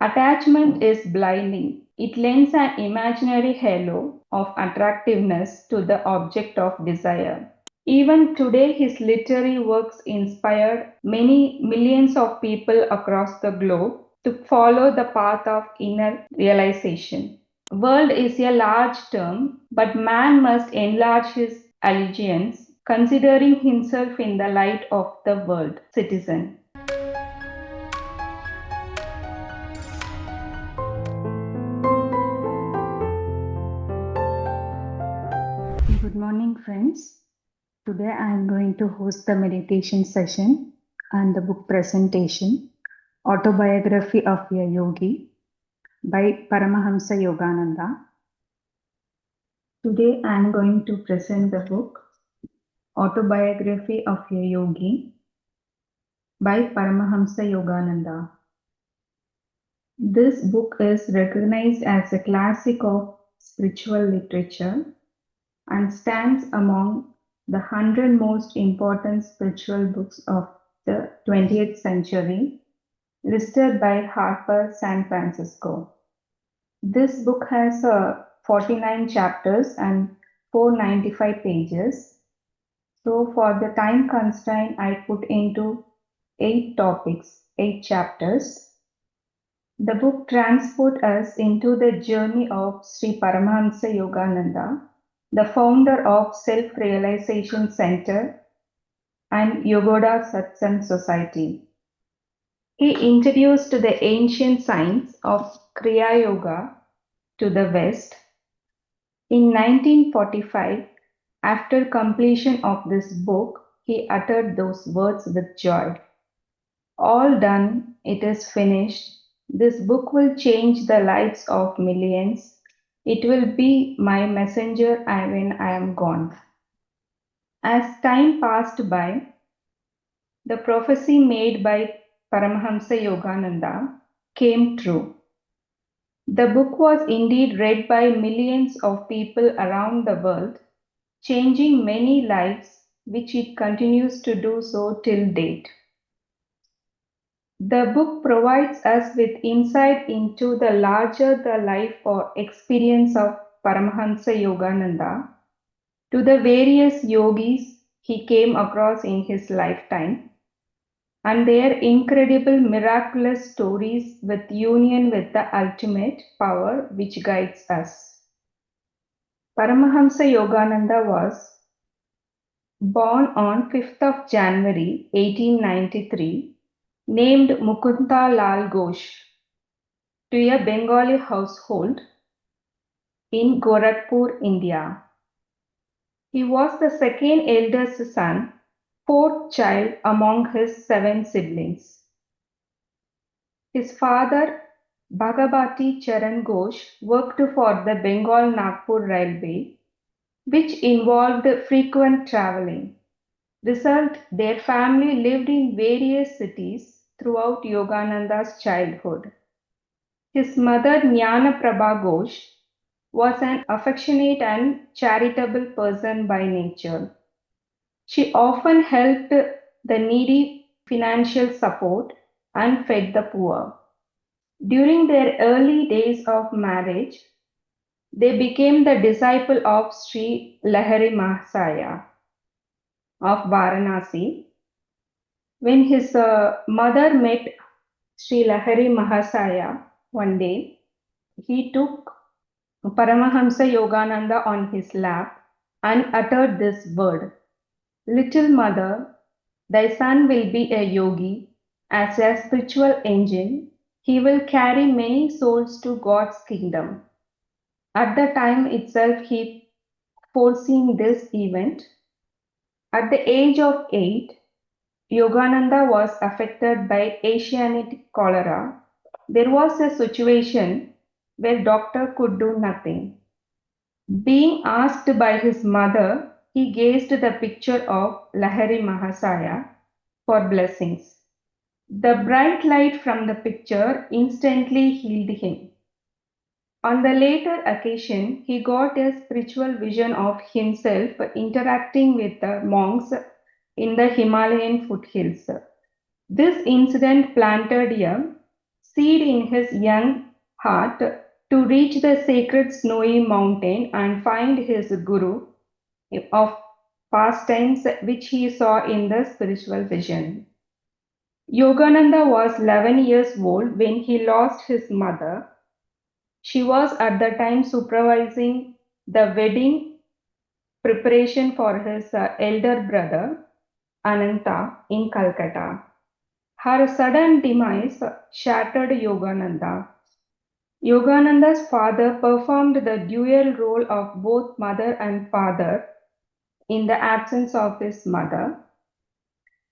Attachment is blinding. It lends an imaginary halo of attractiveness to the object of desire. Even today, his literary works inspired many millions of people across the globe to follow the path of inner realization. World is a large term, but man must enlarge his allegiance, considering himself in the light of the world citizen. Good morning, friends. Today I am going to host the meditation session and the book presentation, Autobiography of a Yogi by Paramahansa Yogananda. Today I am going to present the book, Autobiography of a Yogi by Paramahansa Yogananda. This book is recognized as a classic of spiritual literature and stands among the 100 most important spiritual books of the 20th century, listed by Harper San Francisco. This book has 49 chapters and 495 pages. So for the time constraint, I put into 8 topics, 8 chapters. The book transports us into the journey of Sri Paramahansa Yogananda, the founder of Self-Realization Center and Yogoda Satsang Society. He introduced the ancient science of Kriya Yoga to the West. In 1945, after completion of this book, he uttered those words with joy. All done, it is finished. This book will change the lives of millions. It will be my messenger when I am gone. As time passed by, the prophecy made by Paramahansa Yogananda came true. The book was indeed read by millions of people around the world, changing many lives, which it continues to do so till date. The book provides us with insight into the larger the life or experience of Paramahansa Yogananda, to the various yogis he came across in his lifetime, and their incredible miraculous stories with union with the ultimate power which guides us. Paramahansa Yogananda was born on 5th of January 1893, named Mukunda Lal Ghosh, to a Bengali household in Gorakhpur, India. He was the second eldest son, fourth child among his 7 siblings. His father, Bhagavati Charan Ghosh, worked for the Bengal Nagpur Railway, which involved frequent traveling. Result, their family lived in various cities throughout Yogananda's childhood. His mother, Jnana Prabha Ghosh, was an affectionate and charitable person by nature. She often helped the needy financial support and fed the poor. During their early days of marriage, they became the disciple of Sri Lahari Mahasaya of Varanasi. When his mother met Sri Lahari Mahasaya one day, he took Paramahansa Yogananda on his lap and uttered this word, "Little mother, thy son will be a yogi. As a spiritual engine, he will carry many souls to God's kingdom." At the time itself, he foreseen this event. At the age of 8, Yogananda was affected by Asiatic cholera. There was a situation where doctor could do nothing. Being asked by his mother, he gazed at the picture of Lahari Mahasaya for blessings. The bright light from the picture instantly healed him. On the later occasion, he got a spiritual vision of himself interacting with the monks in the Himalayan foothills. This incident planted a seed in his young heart to reach the sacred snowy mountain and find his guru of past times which he saw in the spiritual vision. Yogananda was 11 years old when he lost his mother. She was at the time supervising the wedding preparation for his elder brother Ananta in Calcutta. Her sudden demise shattered Yogananda. Yogananda's father performed the dual role of both mother and father in the absence of his mother,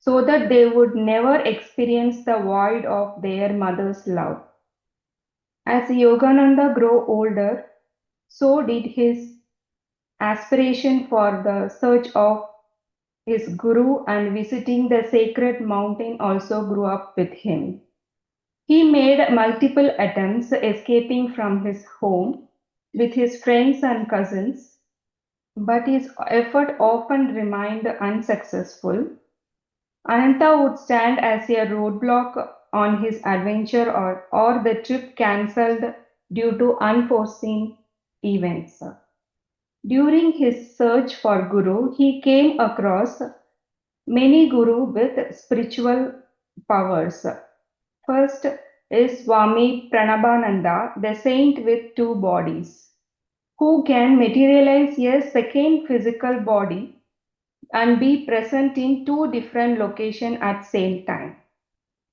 so that they would never experience the void of their mother's love. As Yogananda grew older, so did his aspiration for the search of his guru and visiting the sacred mountain also grew up with him. He made multiple attempts escaping from his home with his friends and cousins, but his effort often remained unsuccessful. Ananta would stand as a roadblock on his adventure or the trip cancelled due to unforeseen events. During his search for Guru, he came across many Guru with spiritual powers. First is Swami Pranabananda, the saint with two bodies, who can materialize a second physical body and be present in two different locations at same time.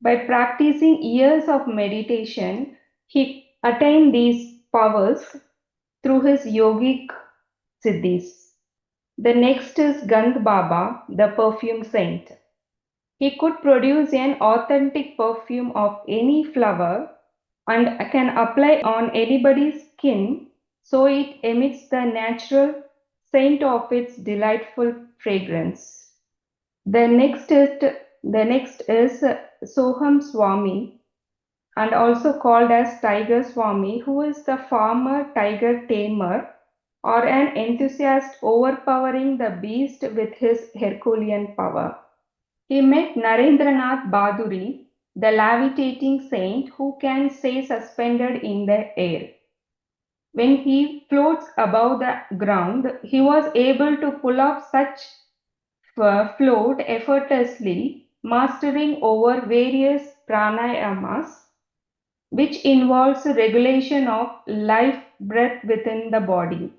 By practicing years of meditation, he attained these powers through his yogic siddhis. The next is Gandh Baba, the perfume saint. He could produce an authentic perfume of any flower and can apply on anybody's skin so it emits the natural scent of its delightful fragrance. The next is, the next is Soham Swami, and also called as Tiger Swami, who is the farmer tiger tamer or an enthusiast overpowering the beast with his Herculean power. He met Narendranath Baduri, the levitating saint who can stay suspended in the air. When he floats above the ground, he was able to pull off such float effortlessly, mastering over various pranayamas, which involves regulation of life breath within the body.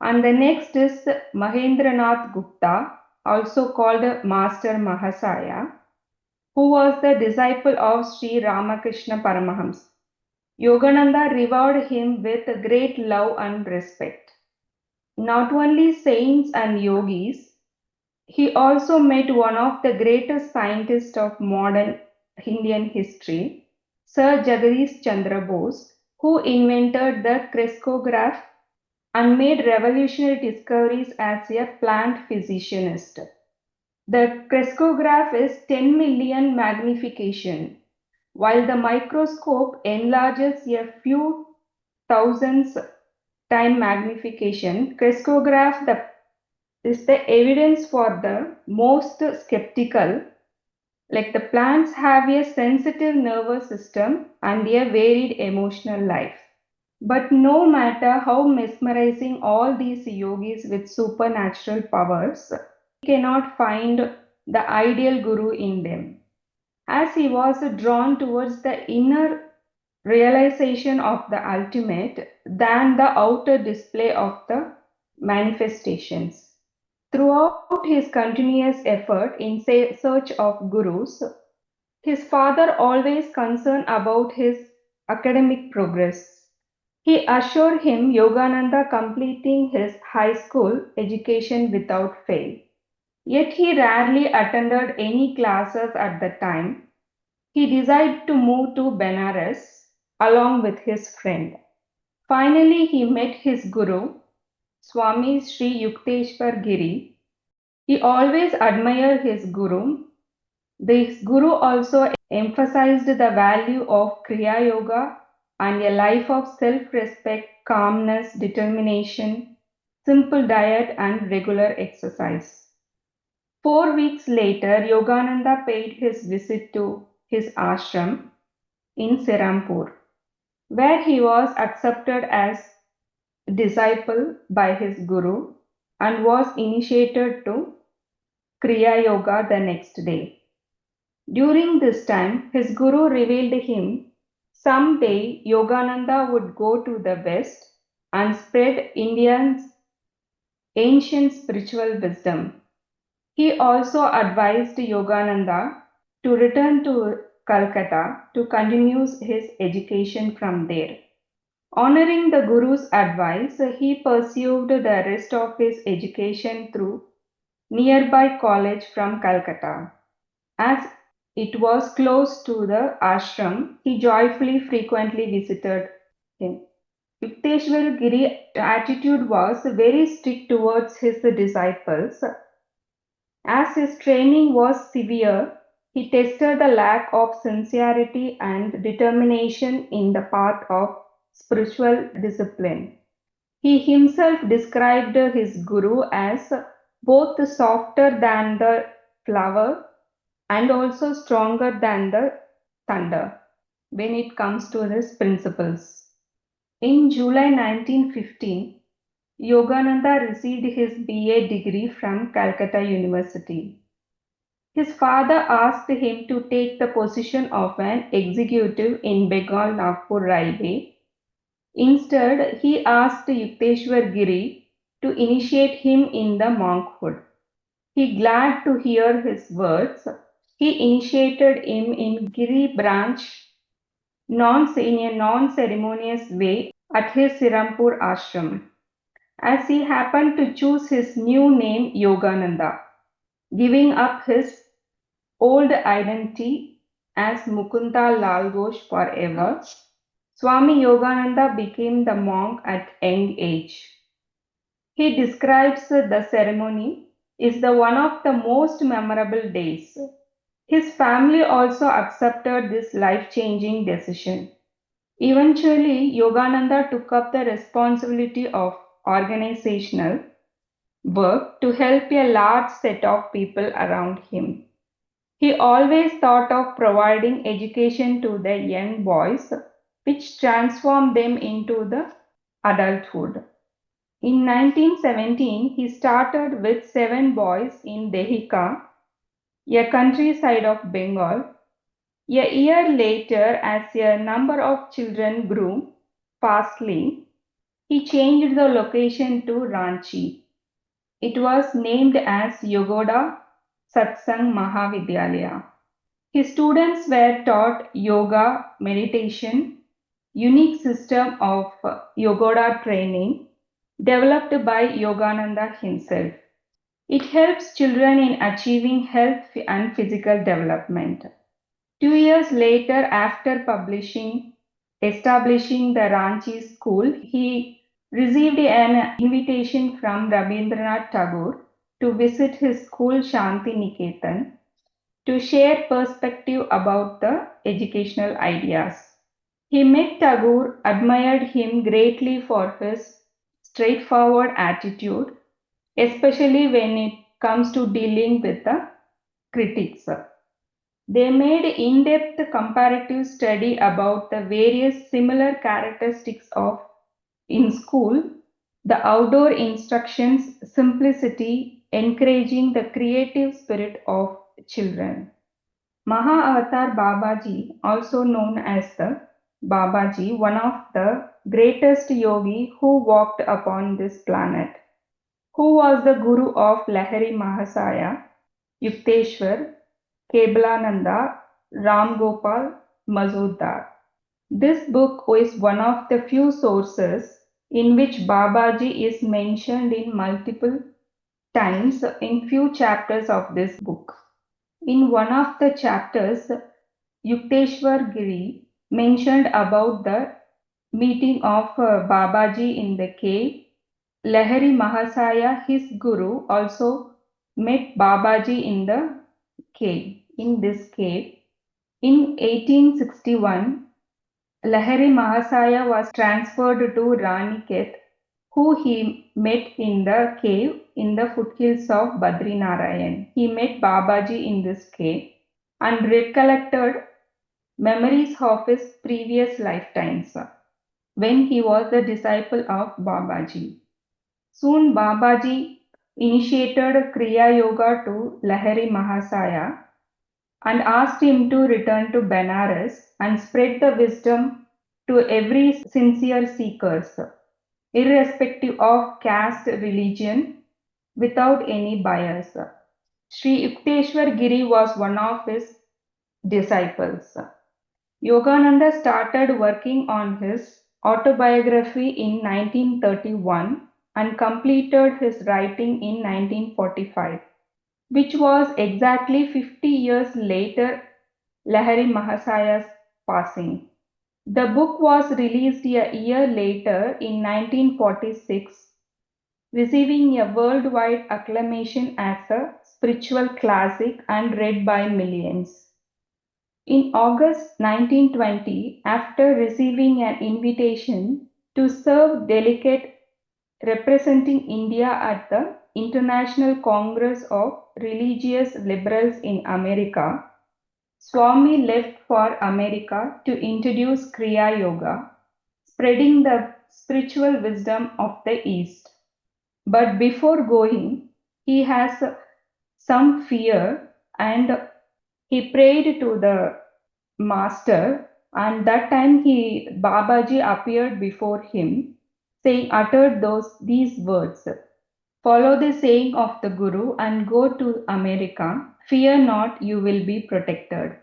And the next is Mahendranath Gupta, also called Master Mahasaya, who was the disciple of Sri Ramakrishna Paramahamsa. Yogananda revered him with great love and respect. Not only saints and yogis, he also met one of the greatest scientists of modern Indian history, Sir Jagadish Chandra Bose, who invented the crescograph and made revolutionary discoveries as a plant physicianist. The crescograph is 10 million magnification, while the microscope enlarges a few thousands time magnification. Crescograph is the evidence for the most skeptical, like the plants have a sensitive nervous system and a varied emotional life. But no matter how mesmerizing all these yogis with supernatural powers, he cannot find the ideal guru in them, as he was drawn towards the inner realization of the ultimate than the outer display of the manifestations. Throughout his continuous effort in search of gurus, his father always concerned about his academic progress. He assured him Yogananda completing his high school education without fail. Yet he rarely attended any classes at the time. He decided to move to Benares along with his friend. Finally, he met his guru, Swami Sri Yukteswar Giri. He always admired his guru. This guru also emphasized the value of Kriya Yoga and a life of self-respect, calmness, determination, simple diet and regular exercise. 4 weeks later, Yogananda paid his visit to his ashram. in Serampore, where he was accepted as disciple by his guru and was initiated to Kriya Yoga the next day. During this time, his guru revealed him someday Yogananda would go to the West and spread Indians' ancient spiritual wisdom. He also advised Yogananda to return to Calcutta to continue his education from there. Honoring the Guru's advice, he pursued the rest of his education through nearby college from Calcutta. As it was close to the ashram, he joyfully frequently visited him. Yukteswar Giri's attitude was very strict towards his disciples. As his training was severe, he tested the lack of sincerity and determination in the path of spiritual discipline. He himself described his guru as both softer than the flower and also stronger than the thunder when it comes to his principles. In July 1915, Yogananda received his BA degree from Calcutta University. His father asked him to take the position of an executive in Bengal Nagpur Railway. Instead, he asked Yukteswar Giri to initiate him in the monkhood. He glad to hear his words. He initiated him in Giri branch in a non-ceremonious way at his Sirampur ashram, as he happened to choose his new name Yogananda, giving up his old identity as Mukunda Lal Ghosh forever. Swami Yogananda became the monk at young age. He describes the ceremony is the one of the most memorable days. His family also accepted this life-changing decision. Eventually, Yogananda took up the responsibility of organizational work to help a large set of people around him. He always thought of providing education to the young boys, which transformed them into the adulthood. In 1917, he started with 7 boys in Dehika, a countryside of Bengal. A year later, as a number of children grew fastly, he changed the location to Ranchi. It was named as Yogoda Satsang Mahavidyalaya. His students were taught yoga, meditation, unique system of Yogoda training developed by Yogananda himself. It helps children in achieving health and physical development. 2 years later, after establishing the Ranchi school, he received an invitation from Rabindranath Tagore to visit his school Shanti Niketan to share perspective about the educational ideas. He met Tagore, admired him greatly for his straightforward attitude, especially when it comes to dealing with the critics. They made in-depth comparative study about the various similar characteristics of in school, the outdoor instructions, simplicity, encouraging the creative spirit of children. Maha-Avatar Babaji, also known as the Babaji, one of the greatest yogi who walked upon this planet, who was the guru of Lahari Mahasaya, Yukteswar, Keblananda, Ram Gopal Mazumdar. This book is one of the few sources in which Babaji is mentioned in multiple times in few chapters of this book. In one of the chapters, Yukteswar Giri mentioned about the meeting of Babaji in the cave. Lahari Mahasaya, his guru, also met Babaji in the cave. In this cave, in 1861, Lahari Mahasaya was transferred to Raniket, who he met in the cave in the foothills of Badrinarayan. He met Babaji in this cave and recollected memories of his previous lifetimes when he was the disciple of Babaji. Soon Babaji initiated Kriya Yoga to Lahiri Mahasaya and asked him to return to Benares and spread the wisdom to every sincere seekers, irrespective of caste, religion, without any bias. Sri Yukteswar Giri was one of his disciples. Yogananda started working on his autobiography in 1931 and completed his writing in 1945, which was exactly 50 years later Lahiri Mahasaya's passing. The book was released a year later in 1946, receiving a worldwide acclamation as a spiritual classic and read by millions. In August 1920, after receiving an invitation to serve delegate representing India at the International Congress of Religious Liberals in America, Swami left for America to introduce Kriya Yoga, spreading the spiritual wisdom of the East. But before going, he has some fear and he prayed to the master, and that time Babaji appeared before him, saying, uttered these words: follow the saying of the Guru and go to America. Fear not, you will be protected.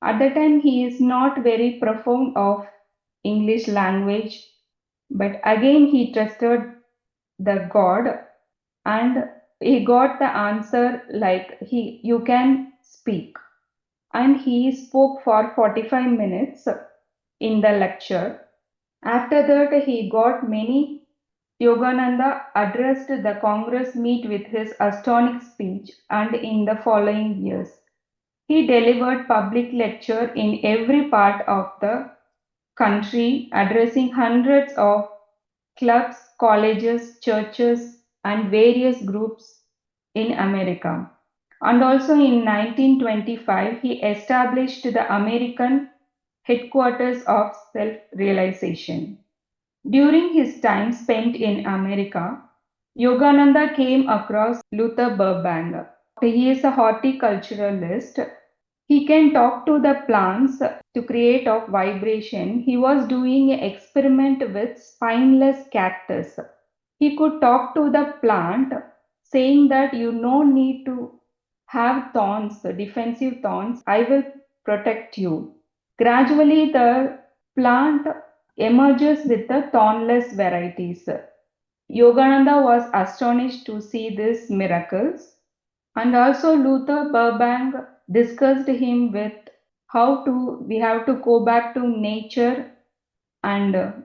At the time, he is not very profound of English language, but again he trusted the God and he got the answer like you can speak. And he spoke for 45 minutes in the lecture. After that, he got many. Yogananda addressed the Congress meet with his astonishing speech, and in the following years, he delivered public lecture in every part of the country, addressing hundreds of clubs, colleges, churches, and various groups in America. And also in 1925, he established the American headquarters of self-realization. During his time spent in America, Yogananda came across Luther Burbank. He is a horticulturalist. He can talk to the plants to create of vibration. He was doing an experiment with spineless cactus. He could talk to the plant saying that you no need to have thorns, defensive thorns. I will protect you. Gradually, the plant emerges with the thornless varieties. Yogananda was astonished to see these miracles, and also Luther Burbank discussed him with how to we have to go back to nature and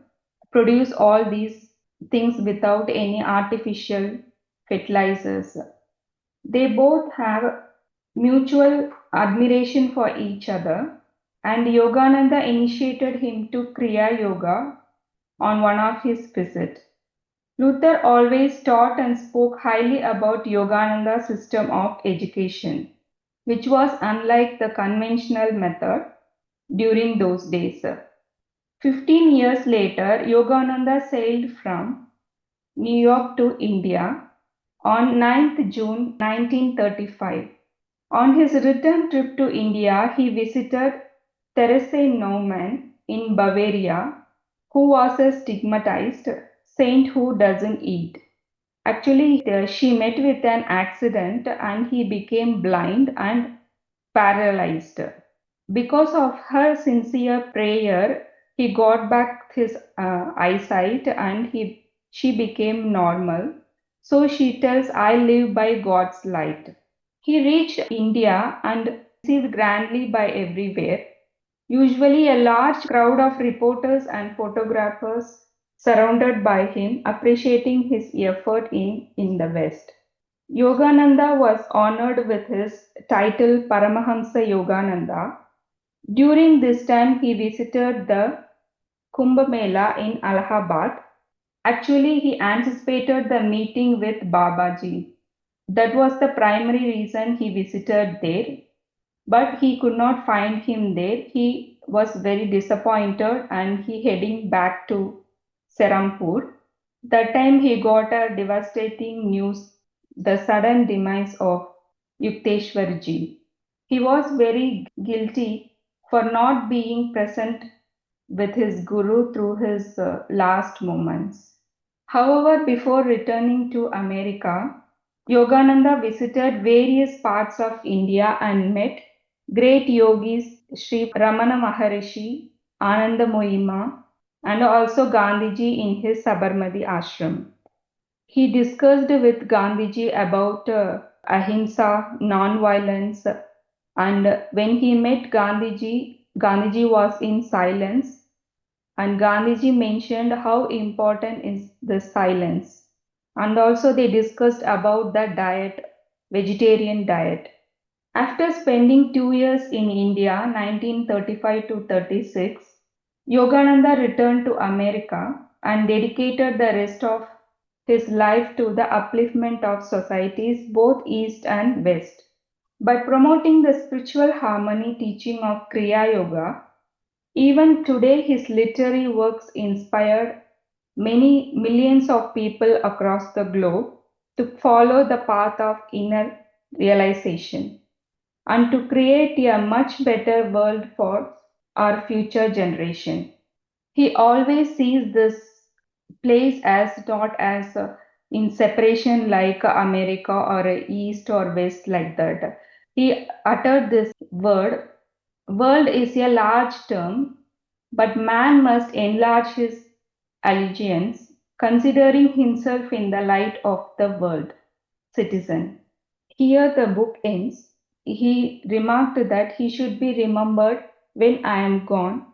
produce all these things without any artificial fertilizers. They both have mutual admiration for each other, and Yogananda initiated him to Kriya Yoga on one of his visits. Luther always taught and spoke highly about Yogananda's system of education, which was unlike the conventional method during those days. 15 years later, Yogananda sailed from New York to India on 9th June 1935. On his return trip to India, he visited Therese Neumann in Bavaria, who was a stigmatized saint who doesn't eat. Actually, she met with an accident and he became blind and paralyzed. Because of her sincere prayer, he got back his eyesight and she became normal. So she tells, I live by God's light. He reached India and received grandly by everywhere. Usually, a large crowd of reporters and photographers surrounded by him, appreciating his effort in the West. Yogananda was honored with his title Paramahansa Yogananda. During this time, he visited the Kumbh Mela in Allahabad. Actually, he anticipated the meeting with Babaji. That was the primary reason he visited there, but he could not find him there. He was very disappointed and he heading back to Serampur. That time he got a devastating news, the sudden demise of Yukteswarji. He was very guilty for not being present with his guru through his last moments. However, before returning to America, Yogananda visited various parts of India and met great yogis Sri Ramana Maharishi, Ananda Moyima, and also Gandhiji in his Sabarmati ashram. He discussed with Gandhiji about ahimsa, non-violence, and when he met Gandhiji, Gandhiji was in silence, and Gandhiji mentioned how important is the silence. And also they discussed about the diet, vegetarian diet. After spending 2 years in India, 1935 to 36, Yogananda returned to America and dedicated the rest of his life to the upliftment of societies both East and West. By promoting the spiritual harmony teaching of Kriya Yoga, even today his literary works inspired many millions of people across the globe to follow the path of inner realization and to create a much better world for our future generation. He always sees this place as not as in separation like America or East or West like that. He uttered this word. World is a large term, but man must enlarge his allegiance, considering himself in the light of the world citizen. Here the book ends. He remarked that he should be remembered when I am gone.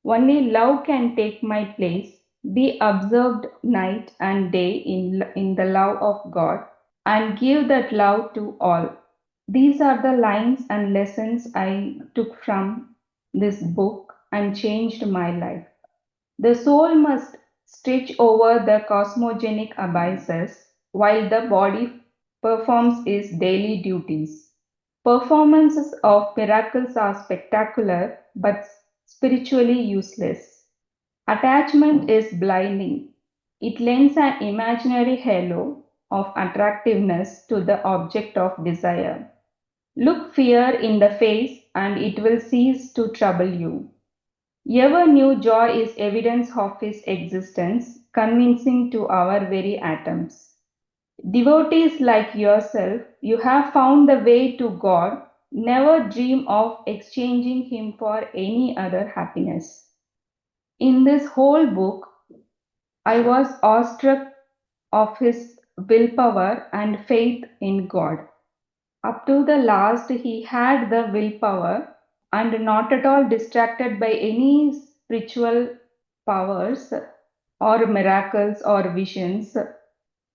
Only love can take my place, be observed night and day in the love of God, and give that love to all. These are the lines and lessons I took from this book and changed my life. The soul must stretch over the cosmogenic abysses while the body performs its daily duties. Performances of miracles are spectacular but spiritually useless. Attachment is blinding. It lends an imaginary halo of attractiveness to the object of desire. Look fear in the face and it will cease to trouble you. Ever new joy is evidence of his existence, convincing to our very atoms. Devotees like yourself, you have found the way to God. Never dream of exchanging him for any other happiness. In this whole book, I was awestruck of his willpower and faith in God. Up to the last, he had the willpower and not at all distracted by any spiritual powers or miracles or visions.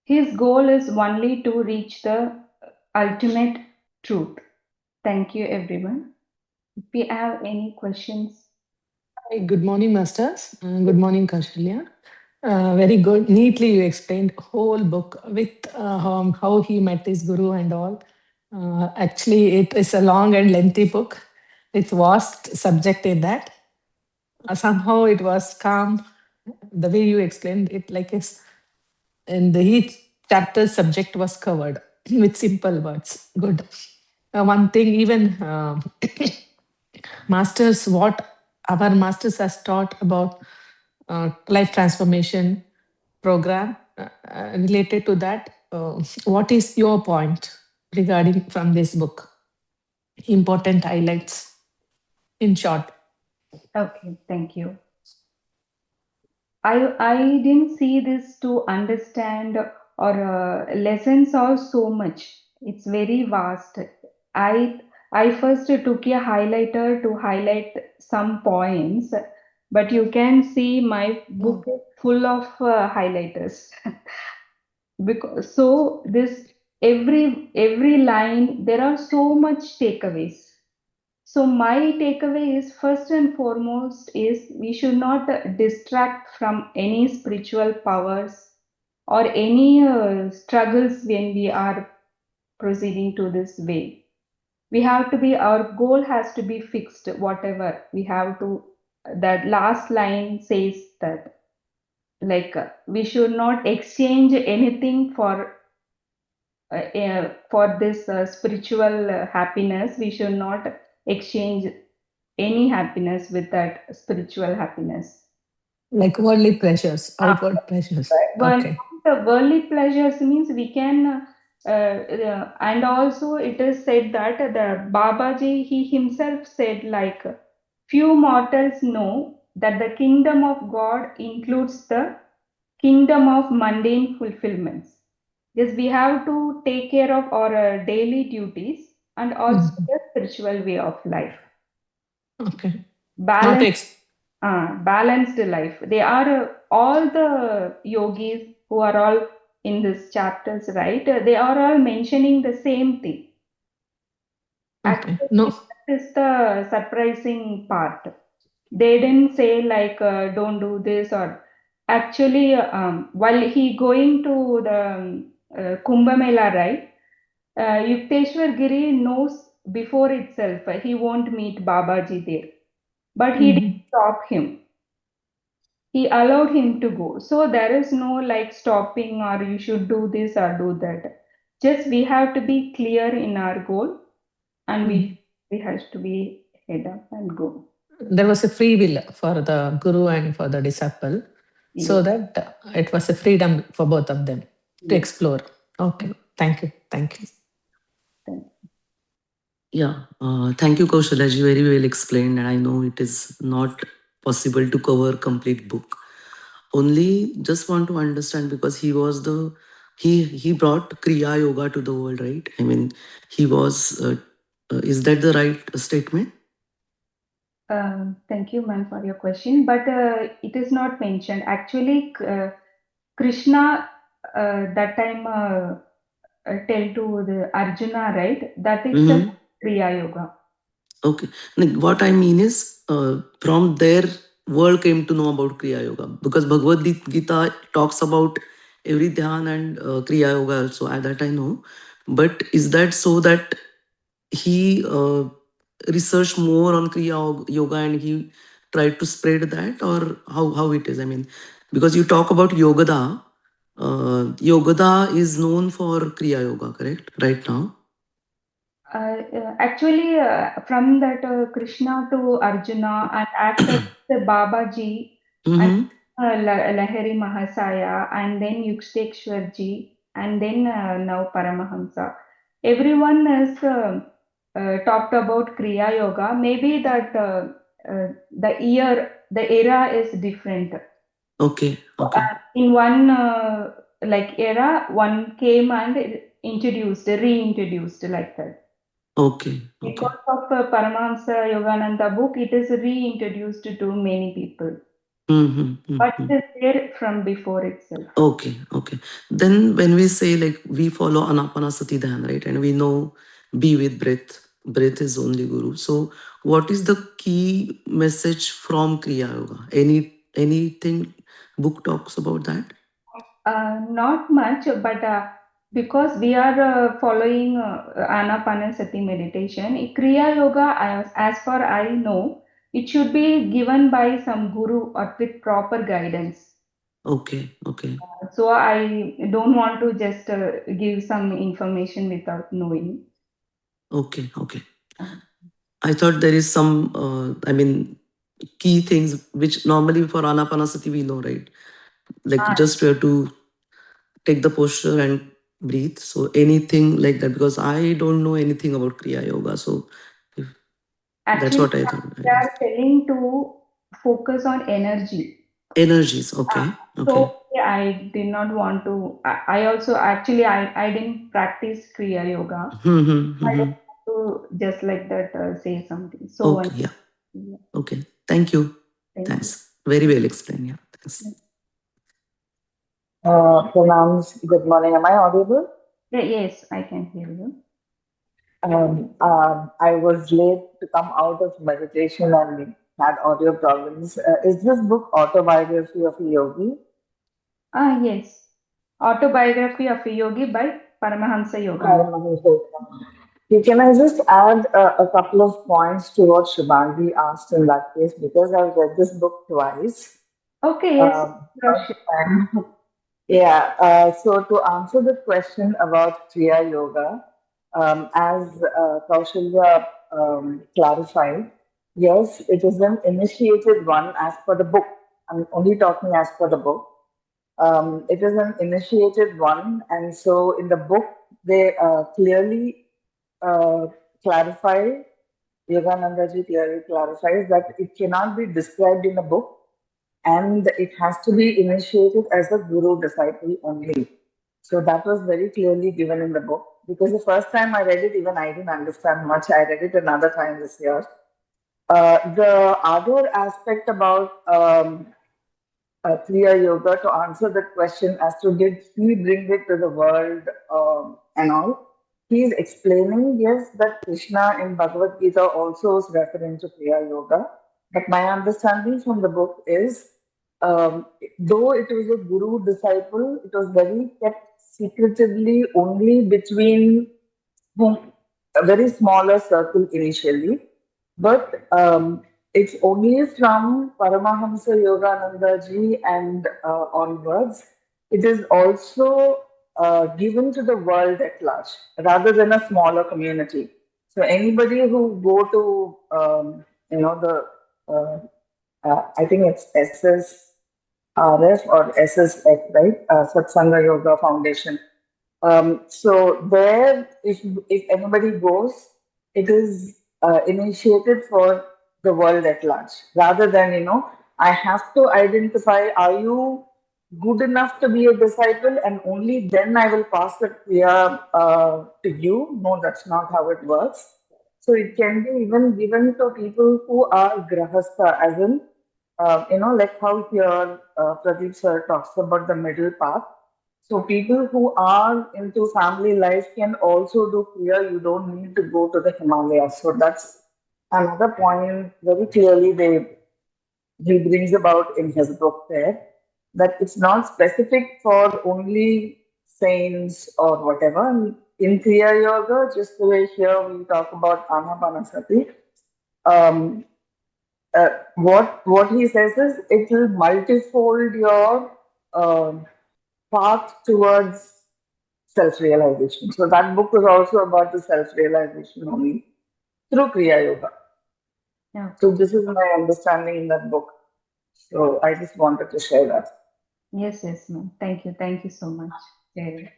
His goal is only to reach the ultimate truth. Thank you, everyone. If we have any questions. Hi, good morning, masters. Good morning, Kausalya. Very good. Neatly you explained whole book with how he met his guru and all. Actually, it is a long and lengthy book with vast subject in that. Somehow it was calm. The way you explained it, like it's in the each chapter subject was covered with simple words. Good. One thing, even masters, what our masters has taught about life transformation program related to that. What is your point regarding from this book? Important highlights in short. Okay, thank you. I didn't see this to understand or lessons are so much. It's very vast. I I first took a highlighter to highlight some points, but you can see my book Mm. is full of highlighters. Because so this every line there are so much takeaways. So my takeaway is first and foremost is we should not distract from any spiritual powers or any struggles when we are proceeding to this way. We have to be, our goal has to be fixed, whatever we have to. That last line says that, like, we should not exchange anything for this spiritual happiness. We should not exchange any happiness with that spiritual happiness. Like worldly pleasures, Uh, outward pleasures. well, Okay. the worldly pleasures means we can, and also it is said that the Babaji, he himself said, like, few mortals know that the kingdom of God includes the kingdom of mundane fulfillments. Yes, we have to take care of our daily duties and also Mhm. the spiritual way of life. Okay. Not to Balance, ex balanced life. They are all the yogis who are all in this chapters, right? They are all mentioning the same thing. Okay. Actually, No. that is the surprising part. They didn't say like don't do this, or actually while he going to the Kumbh Mela, right? Yukteswar Giri knows before itself he won't meet Babaji there, but he didn't Mhm. stop him. He allowed him to go. So there is no like stopping or you should do this or do that. Just we have to be clear in our goal, and Mhm. we has to be head up and go. There was a free will for the guru and for the disciple, so Yes, that it was a freedom for both of them to yes. explore. Okay. Thank you. Thank you. Thank Yeah, thank you, Kaushalya. Very well explained, and I know it is not possible to cover complete book. Only just want to understand because he was the he brought Kriya Yoga to the world, right? I mean, he was. Is that the right statement? Thank you, ma'am, for your question. But it is not mentioned. Actually, Krishna that time tell to the Arjuna, right? That itself Mm-hmm. Kriya Yoga. Okay. Like, what I mean is, from there, world came to know about Kriya Yoga because Bhagavad Gita talks about every dhyan and Kriya Yoga also. That I know. But is that so that he researched more on Yoga and he tried to spread that, or how it is? I mean, because you talk about Yogada, Yogada is known for Kriya Yoga, correct? Right now. Actually, from that Krishna to Arjuna, and after the Babaji and Mm-hmm. Lahiri Mahasaya, and then Yukshtekshwarji, and then now Paramahansa. Everyone has talked about Kriya Yoga. Maybe that the era is different. Okay. Okay. In one like era, one came and reintroduced like that. Okay. Okay. Because of Paramahansa Yogananda book, it is reintroduced to many people, Mm-hmm. but Mm-hmm. it is there from before itself. Okay, okay. Then when we say like we follow Anapanasati Dhyan, right? And we know be with breath. Breath is only Guru. So what is the key message from Kriya Yoga? Anything book talks about that? Not much, but because we are following Anapanasati meditation, Kriya Yoga, as far I know, it should be given by some guru or with proper guidance. Okay, okay, So I don't want to just give some information without knowing. okay, okay. Uh, I thought there is some, I mean, key things which normally for Anapanasati we know, right? Like uh, just we have to take the posture and breathe. So anything like that, because I don't know anything about Kriya Yoga. So if, that's Actually, what I thought. they are telling to focus on energy. Energies. Uh, Okay. Okay. so I did not want to. I also actually I didn't practice Kriya Yoga. I Mm-hmm. didn't want to just like that say something. So Okay. Yeah. yeah, Okay. Thank you. thank you. Thanks. Very well explained. Yeah. Thanks. Pronouns, good morning. Am I audible? Yes, I can hear you. I was late to come out of meditation and had audio problems. Is this book Autobiography of a Yogi? Yes, Autobiography of a Yogi by Paramahansa Yogananda. Paramahansa. Can I just add a couple of points to what Shubhangi asked in that case? Because I've read this book twice. Okay, yes, sure, First time, yeah. So to answer the question about Kriya Yoga, as Kaushalya clarified, yes, it is an initiated one as per the book. I'm only talking as per the book. It is an initiated one, and so in the book they clearly uh, clarify. Yogananda ji clearly clarifies that it cannot be described in a book, and it has to be initiated as a guru disciple only. So that was very clearly given in the book. Because the first time I read it, even I didn't understand much. I read it another time this year. The other aspect about Kriya Yoga, to answer that question as to did he bring it to the world and all, he is explaining, yes, that Krishna in Bhagavad Gita also is referring to Kriya Yoga. But my understanding from the book is, though it was a guru disciple, it was very kept secretively only between whom, a very smaller circle initially, but it's only from Paramahansa Yogananda ji and onwards. It is also given to the world at large rather than a smaller community. So anybody who go to the I think it's SSRF or SSF, right? Satsanga Yoga Foundation. So there, if anybody goes, it is initiated for the world at large, rather than I have to identify: are you good enough to be a disciple, and only then I will pass the kriya to you. No, that's not how it works. So it can be even given to people who are grahastha, as in like how here Pradeep sir talks about the middle path. So people who are into family life can also do Kriya. You don't need to go to the Himalayas. So that's another point very clearly he brings about in his book there, that it's not specific for only saints or whatever. In Kriya Yoga, just the way here we talk about Anapanasati, um, what he says is it will multifold your path towards self-realization. So that book was also about the self-realization only through Kriya Yoga. Yeah. So this is my understanding in that book. So I just wanted to share that. Yes, ma'am. Thank you so much. Jai.